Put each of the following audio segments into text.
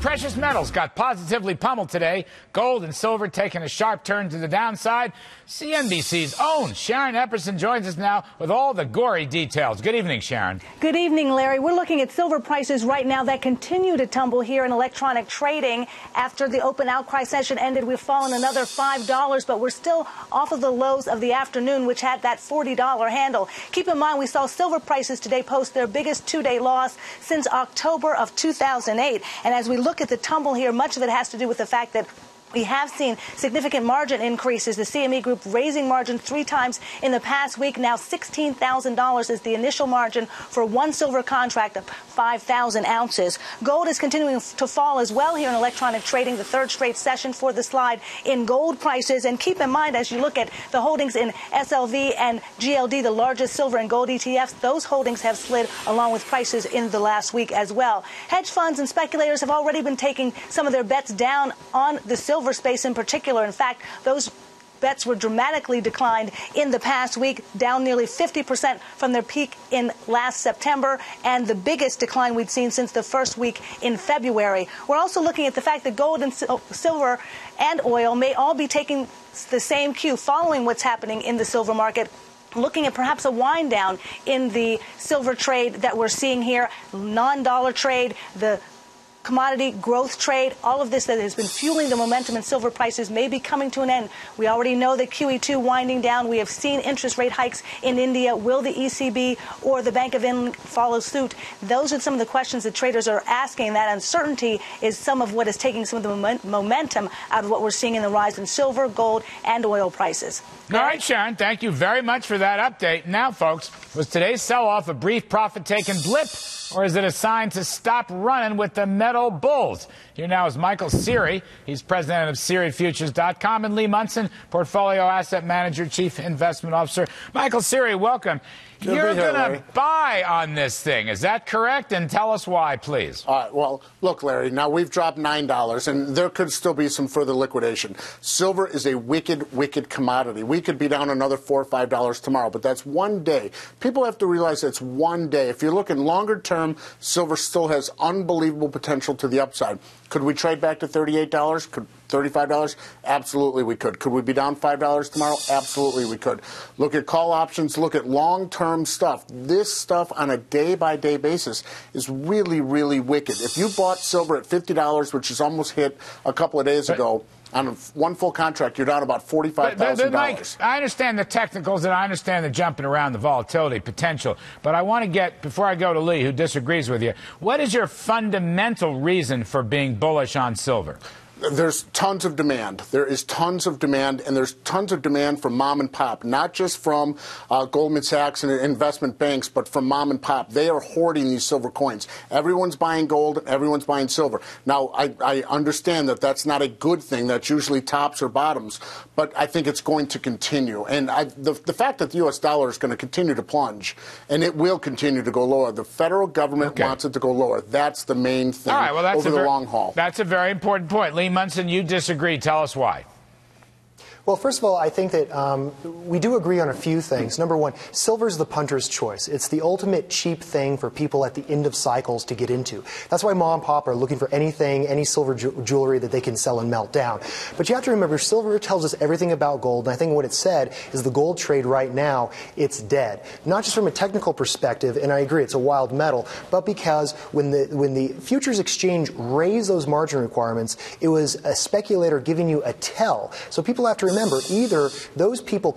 Precious metals got positively pummeled today. Gold and silver taking a sharp turn to the downside. CNBC's own Sharon Epperson joins us now with all the gory details. Good evening, Sharon. Good evening, Larry. We're looking at silver prices right now that continue to tumble here in electronic trading. After the open outcry session ended, we've fallen another $5, but we're still off of the lows of the afternoon, which had that $40 handle. Keep in mind, we saw silver prices today post their biggest two-day loss since October of 2008. And as we look at the tumble here, much of it has to do with the fact that we have seen significant margin increases. The CME Group raising margin 3 times in the past week. Now $16,000 is the initial margin for one silver contract of 5,000 ounces. Gold is continuing to fall as well here in electronic trading, the third straight session for the slide in gold prices. And keep in mind, as you look at the holdings in SLV and GLD, the largest silver and gold ETFs, those holdings have slid along with prices in the last week as well. Hedge funds and speculators have already been taking some of their bets down on the silver space in particular. In fact, those bets were dramatically declined in the past week, down nearly 50% from their peak in last September, and the biggest decline we'd seen since the first week in February. We're also looking at the fact that gold and silver and oil may all be taking the same cue following what's happening in the silver market. Looking at perhaps a wind down in the silver trade that we're seeing here, non-dollar trade, the commodity growth trade, all of this that has been fueling the momentum in silver prices may be coming to an end. We already know that QE2 winding down. We have seen interest rate hikes in India. Will the ECB or the Bank of England follow suit? Those are some of the questions that traders are asking. That uncertainty is some of what is taking some of the momentum out of what we're seeing in the rise in silver, gold, and oil prices. All right, Sharon, thank you very much for that update. Now, folks, was today's sell-off a brief profit-taking blip, or is it a sign to stop running with the metal bulls? Here now is Michael Siri. He's president of SiriFutures.com, and Lee Munson, portfolio asset manager, chief investment officer. Michael Siri, welcome. You're going to buy on this thing. Is that correct? And tell us why, please. All right. Well, look, Larry, now we've dropped $9, and there could still be some further liquidation. Silver is a wicked, wicked commodity. We could be down another $4 or $5 tomorrow, but that's one day. People have to realize it's one day. If you're looking longer term, silver still has unbelievable potential to the upside. Could we trade back to $38? Could $35? Absolutely we could. Could we be down $5 tomorrow? Absolutely we could. Look at call options. Look at long-term stuff. This stuff on a day-by-day basis is really, really wicked. If you bought silver at $50, which is almost hit a couple of days ago, on one full contract, you're down about $45,000. Mike, I understand the technicals and I understand the jumping around, the volatility potential. But I want to get, before I go to Lee, who disagrees with you, what is your fundamental reason for being bullish on silver? There's tons of demand. There is tons of demand, and there's tons of demand from mom and pop, not just from Goldman Sachs and investment banks, but from mom and pop. They are hoarding these silver coins. Everyone's buying gold. Everyone's buying silver. Now, I understand that that's not a good thing. That's usually tops or bottoms, but I think it's going to continue. And the fact that the U.S. dollar is going to continue to plunge, and it will continue to go lower. The federal government wants it to go lower. That's the main thing over the long haul. That's a very important point. Lee Munson, you disagree. Tell us why. Well, first of all, I think that we do agree on a few things. Number one, silver's the punter's choice. It's the ultimate cheap thing for people at the end of cycles to get into. That's why mom and pop are looking for anything, any silver jewelry that they can sell and melt down. But you have to remember, silver tells us everything about gold, and I think what it said is the gold trade right now, it's dead. Not just from a technical perspective, and I agree, it's a wild metal, but because when the futures exchange raised those margin requirements, it was a speculator giving you a tell. So people have to remember, either those people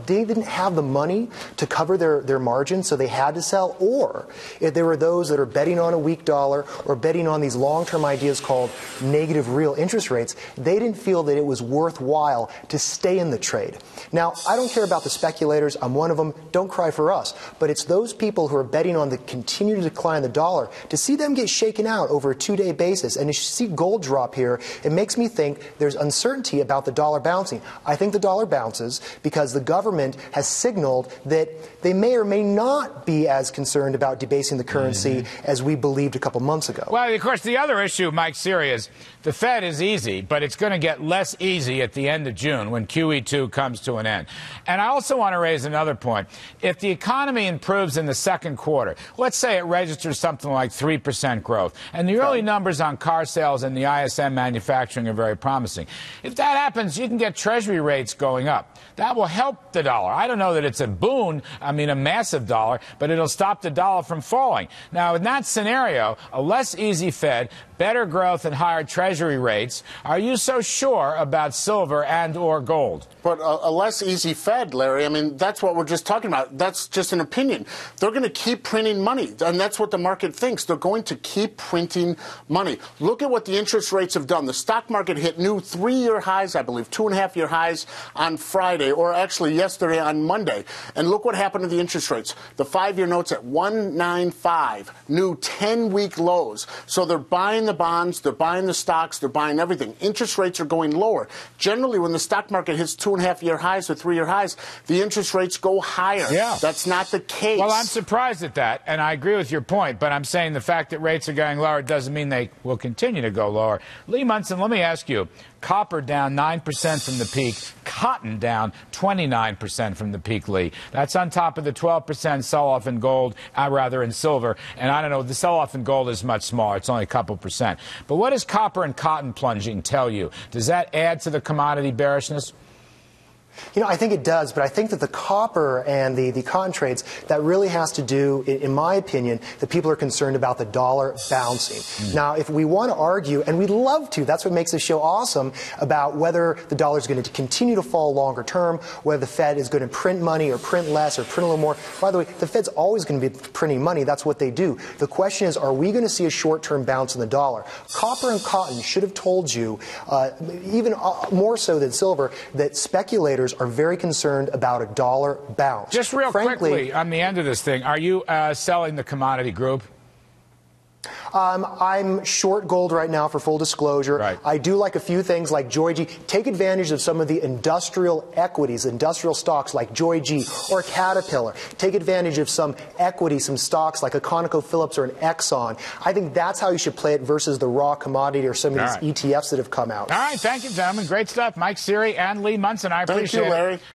they didn't have the money to cover their margin, so they had to sell, or if there were those that are betting on a weak dollar or betting on these long-term ideas called negative real interest rates, they didn't feel that it was worthwhile to stay in the trade. Now, I don't care about the speculators. I'm one of them. Don't cry for us. But it's those people who are betting on the continued decline of the dollar. To see them get shaken out over a two-day basis, and to see gold drop here, it makes me think there's uncertainty about the dollar bouncing. I think the dollar bounces because the government has signaled that they may or may not be as concerned about debasing the currency as we believed a couple months ago. Well, of course, the other issue, Mike Siri, is the Fed is easy, but it's going to get less easy at the end of June when QE2 comes to an end. And I also want to raise another point. If the economy improves in the second quarter, let's say it registers something like 3% growth, and the early numbers on car sales and the ISM manufacturing are very promising. If that happens, you can get Treasury rates going up. That will help the dollar. I don't know that it's a boon, I mean a massive dollar, but it'll stop the dollar from falling. Now, in that scenario, a less easy Fed, better growth and higher Treasury rates, are you so sure about silver and or gold? But a less easy Fed, Larry, I mean, that's what we're just talking about. That's just an opinion. They're going to keep printing money, and that's what the market thinks. They're going to keep printing money. Look at what the interest rates have done. The stock market hit new 3-year highs, I believe, 2.5-year highs on Friday, or actually yesterday on Monday. And look what happened to the interest rates. The 5-year note's at 1.95, new 10-week lows. So they're buying the bonds, they're buying the stocks, they're buying everything. Interest rates are going lower. Generally, when the stock market hits 2.5-year highs or 3-year highs, the interest rates go higher. Yeah. That's not the case. Well, I'm surprised at that, and I agree with your point, but I'm saying the fact that rates are going lower doesn't mean they will continue to go lower. Lee Munson, let me ask you, copper down 9% from the peak, cotton down 29% from the peak, Lee. That's on top of the 12% sell-off in gold, rather in silver, and I don't know, the sell-off in gold is much smaller. It's only a couple percent. But what does copper and cotton plunging tell you? Does that add to the commodity bearishness? You know, I think it does, but I think that the copper and the cotton trades, that really has to do, in my opinion, that people are concerned about the dollar bouncing. Now, if we want to argue, and we'd love to, that's what makes this show awesome, about whether the dollar is going to continue to fall longer term, whether the Fed is going to print money or print less or print a little more. By the way, the Fed's always going to be printing money. That's what they do. The question is, are we going to see a short-term bounce in the dollar? Copper and cotton should have told you, even more so than silver, that speculators are very concerned about a dollar bounce. Just real quickly, on the end of this thing, are you selling the commodity group? I'm short gold right now, for full disclosure. Right. I do like a few things like Joy G. Take advantage of some of the industrial equities, industrial stocks like Joy G or Caterpillar. Take advantage of some equity, some stocks like a ConocoPhillips or an Exxon. I think that's how you should play it versus the raw commodity or some of these ETFs that have come out. All right. Thank you, gentlemen. Great stuff. Mike Siri and Lee Munson. I appreciate it. Thank you, Larry.